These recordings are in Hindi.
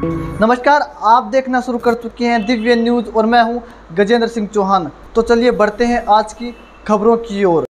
नमस्कार, आप देखना शुरू कर चुके हैं दिव्य न्यूज और मैं हूं गजेंद्र सिंह चौहान। तो चलिए बढ़ते हैं आज की खबरों की ओर।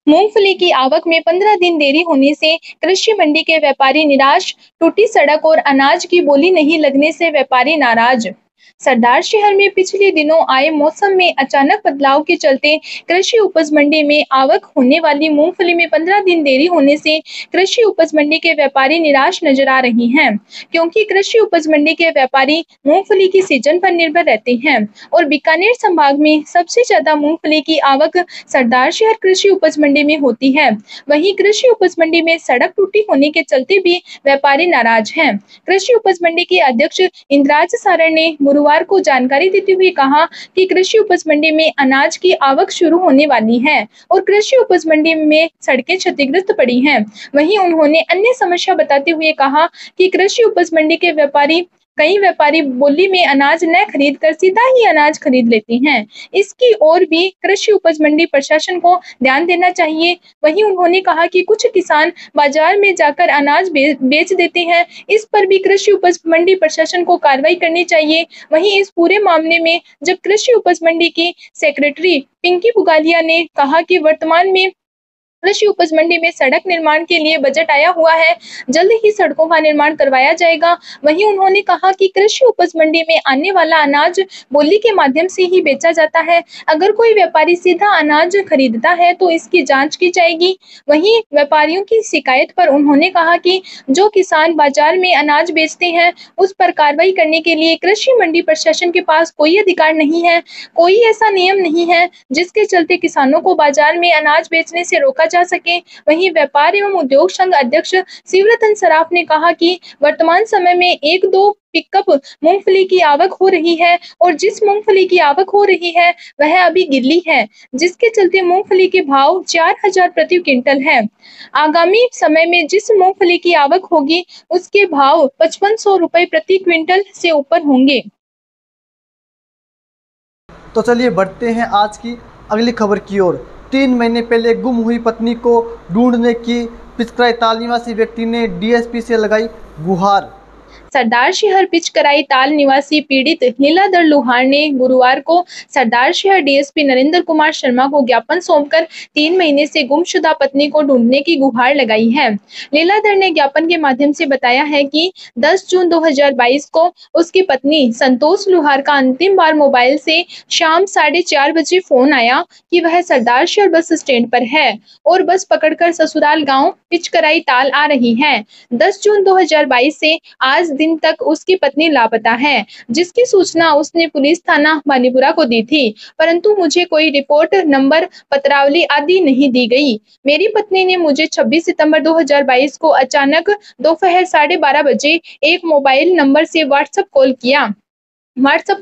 मूंगफली की आवक में 15 दिन देरी होने से कृषि मंडी के व्यापारी निराश, टूटी सड़क और अनाज की बोली नहीं लगने से व्यापारी नाराज। सरदार शहर में पिछले दिनों आए मौसम में अचानक बदलाव के चलते कृषि उपज मंडी में आवक होने वाली मूंगफली में 15 दिन देरी होने से कृषि उपज मंडी के व्यापारी निराश नजर आ रही हैं, क्योंकि कृषि उपज मंडी के व्यापारी मूंगफली की सीजन पर निर्भर रहते हैं और बीकानेर संभाग में सबसे ज्यादा मूंगफली की आवक सरदार शहर कृषि उपज मंडी में होती है। वहीं कृषि उपज मंडी में सड़क टूटी होने के चलते भी व्यापारी नाराज हैं। कृषि उपज मंडी के अध्यक्ष इंद्राज सारण ने गुरुवार को जानकारी देते हुए कहा कि कृषि उपज मंडी में अनाज की आवक शुरू होने वाली है और कृषि उपज मंडी में सड़कें क्षतिग्रस्त पड़ी हैं। वहीं उन्होंने अन्य समस्या बताते हुए कहा कि कृषि उपज मंडी के कई व्यापारी बोली में अनाज न खरीद कर सीधा ही अनाज खरीद लेते हैं। इसकी ओर भी कृषि उपज मंडी प्रशासन को ध्यान देना चाहिए। वहीं उन्होंने कहा कि कुछ किसान बाजार में जाकर अनाज बेच देते हैं, इस पर भी कृषि उपज मंडी प्रशासन को कार्रवाई करनी चाहिए। वहीं इस पूरे मामले में जब कृषि उपज मंडी की सेक्रेटरी पिंकी बुगालिया ने कहा कि वर्तमान में कृषि उपज मंडी में सड़क निर्माण के लिए बजट आया हुआ है, जल्द ही सड़कों का निर्माण करवाया जाएगा। वहीं उन्होंने कहा कि कृषि उपज मंडी में आने वाला अनाज बोली के माध्यम से ही बेचा जाता है। अगर कोई व्यापारी सीधा अनाज खरीदता है तो इसकी जांच की जाएगी। वहीं व्यापारियों की शिकायत पर उन्होंने कहा कि जो किसान बाजार में अनाज बेचते हैं उस पर कार्रवाई करने के लिए कृषि मंडी प्रशासन के पास कोई अधिकार नहीं है। कोई ऐसा नियम नहीं है जिसके चलते किसानों को बाजार में अनाज बेचने से रोका जा सके। वहीं व्यापार एवं उद्योग संघ अध्यक्ष शिवरतन सराफ ने कहा कि वर्तमान समय में 1-2 पिकअप मूंगफली की आवक हो रही है और जिस मूंगफली की आवक हो रही है वह अभी गिल्ली है, जिसके चलते मूंगफली के भाव 4000 प्रति क्विंटल है। आगामी समय में जिस मूंगफली की आवक होगी उसके भाव 5500 रुपए प्रति क्विंटल से ऊपर होंगे। तो चलिए बढ़ते हैं आज की अगली खबर की ओर। 3 महीने पहले गुम हुई पत्नी को ढूंढने की पिचकराई ताल निवासी व्यक्ति ने डीएसपी से लगाई गुहार। सरदार शहर पिचकराई ताल निवासी पीड़ित लीलाधर लुहार ने गुरुवार को सरदार शहर डीएसपी नरेंद्र कुमार शर्मा को ज्ञापन सौंपकर 3 महीने से गुमशुदा पत्नी को ढूंढने की गुहार लगाई है। लीलाधर ने ज्ञापन के माध्यम से बताया है कि 10 जून 2022 को उसकी पत्नी संतोष लुहार का अंतिम बार मोबाइल से शाम 4:30 बजे फोन आया कि वह सरदार शहर बस स्टैंड पर है और बस पकड़कर ससुराल गाँव पिचकराई ताल आ रही है। 10 जून 2022 से आज दिन तक उसकी पत्नी लापता है, जिसकी सूचना उसने पुलिस थाना बानीपुरा को दी थी, परंतु मुझे कोई रिपोर्ट नंबर, पत्रावली आदि नहीं दी गई। मेरी पत्नी ने मुझे 26 सितंबर 2022 को अचानक दोपहर 12:30 बजे एक मोबाइल नंबर से व्हाट्सएप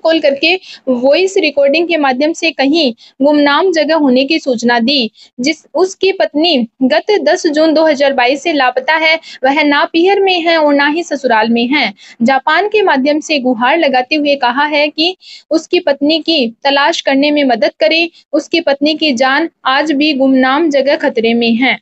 कॉल करके वॉइस रिकॉर्डिंग के माध्यम से कहीं गुमनाम जगह होने की सूचना दी। जिस उसकी पत्नी गत 10 जून 2022 से लापता है, वह ना पीहर में है और ना ही ससुराल में है। जापान के माध्यम से गुहार लगाते हुए कहा है कि उसकी पत्नी की तलाश करने में मदद करे। उसकी पत्नी की जान आज भी गुमनाम जगह खतरे में है।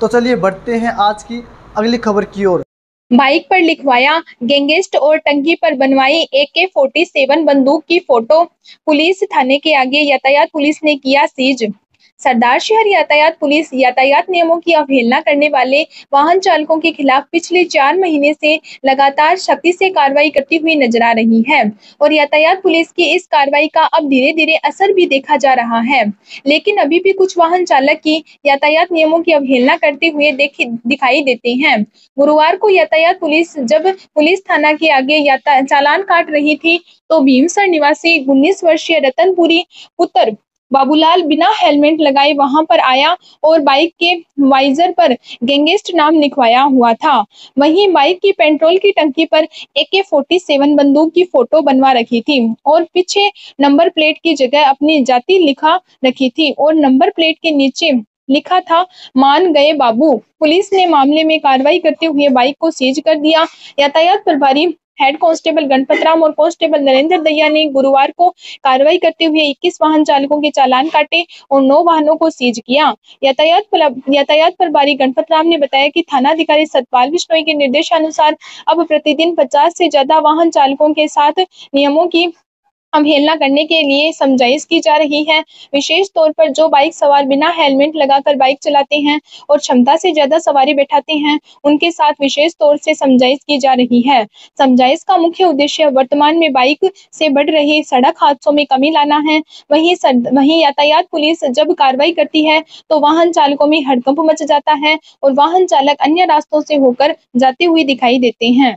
तो चलिए बढ़ते हैं आज की अगली खबर की ओर। बाइक पर लिखवाया गैंगस्टर और टंकी पर बनवाई AK-47 बंदूक की फोटो, पुलिस थाने के आगे यातायात पुलिस ने किया सीज। सरदार शहर यातायात पुलिस यातायात नियमों की अवहेलना करने वाले वाहन चालकों के खिलाफ पिछले 4 महीने से लगातार सख्ती से कार्रवाई करती हुई नजर आ रही है और यातायात पुलिस की इस कार्रवाई का अब धीरे धीरे असर भी देखा जा रहा है। लेकिन अभी भी कुछ वाहन चालक की यातायात नियमों की अवहेलना करते हुए दिखाई देते हैं। गुरुवार को यातायात पुलिस जब पुलिस थाना के आगे चालान काट रही थी तो भीमसर निवासी 19 वर्षीय रतनपुरी पुत्र बाबूलाल बिना हेलमेट लगाए वहां पर आया और बाइक के वाइजर पर गैंगस्टर नाम लिखवाया हुआ था। वहीं बाइक की पेट्रोल की टंकी पर AK-47 बंदूक की फोटो बनवा रखी थी और पीछे नंबर प्लेट की जगह अपनी जाति लिखा रखी थी और नंबर प्लेट के नीचे लिखा था मान गए बाबू। पुलिस ने मामले में कार्रवाई करते हुए बाइक को सीज कर दिया। यातायात प्रभारी हेड कांस्टेबल गणपत राम और कांस्टेबल नरेंद्र दैया ने गुरुवार को कार्रवाई करते हुए 21 वाहन चालकों के चालान काटे और 9 वाहनों को सीज किया। यातायात प्रभारी गणपत राम ने बताया कि थानाधिकारी सतपाल बिश्नोई के निर्देशानुसार अब प्रतिदिन 50 से ज्यादा वाहन चालकों के साथ नियमों की अवहेलना करने के लिए समझाइश की जा रही है। विशेष तौर पर जो बाइक सवार बिना हेलमेट लगाकर बाइक चलाते हैं और क्षमता से ज्यादा सवारी बैठाते हैं, उनके साथ विशेष तौर से समझाइश की जा रही है। समझाइश का मुख्य उद्देश्य वर्तमान में बाइक से बढ़ रहे सड़क हादसों में कमी लाना है। वहीं यातायात पुलिस जब कार्रवाई करती है तो वाहन चालकों में हड़कंप मच जाता है और वाहन चालक अन्य रास्तों से होकर जाते हुए दिखाई देते हैं।